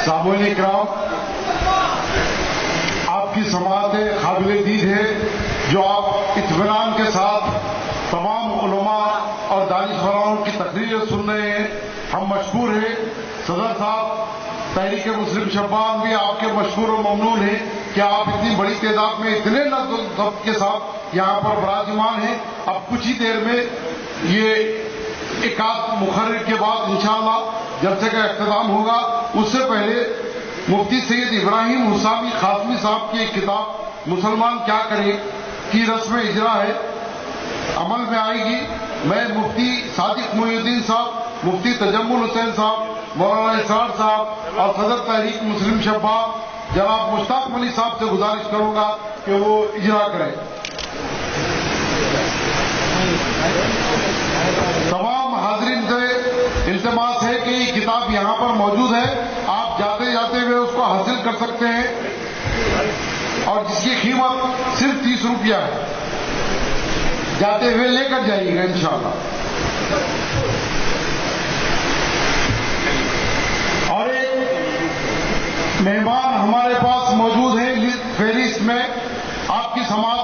سامعین کرام، آپ کی سماعت قابل دید ہے جو آپ اطمینان کے ساتھ تمام علماء اور دانشوروں کی تقریریں سن رہے ہیں. ہم مشکور ہیں. صدر صاحب تحریک مسلم شبان بھی آپ کے مشکور و ممنون ہیں کہ آپ اتنی بڑی تعداد میں اتنے نظم و ضبط کے ساتھ یہاں پر براجمان ہیں. اب کچھ ہی دیر میں یہ ایک آدھ مقرر کے بعد انشاءاللہ جلسے کا اختتام ہوگا. اس سے پہلے مفتی سید ابراہیم حسامی قاسمی صاحب کی ایک کتاب مسلمان کیا کرے کی رسم اجرا ہے، عمل میں آئے گی. میں مفتی صادق محی الدین صاحب، مفتی تجمل حسین صاحب، مولانا اسرار صاحب اور صدر تحریک مسلم شباب جناب مشتاق ملی صاحب سے گزارش کروں گا کہ وہ اجرا کریں. تمام حاضرین سے التماس ہے کہ یہ کتاب یہاں پر موجود ہے، آپ جاتے جاتے ہوئے اس کو حاصل کر سکتے ہیں اور جس کی قیمت صرف 30 روپیہ ہے. جاتے ہوئے لے کر جائیے گا انشاءاللہ. اور ایک مہمان ہمارے پاس موجود ہیں فہرست میں، آپ کی سماعت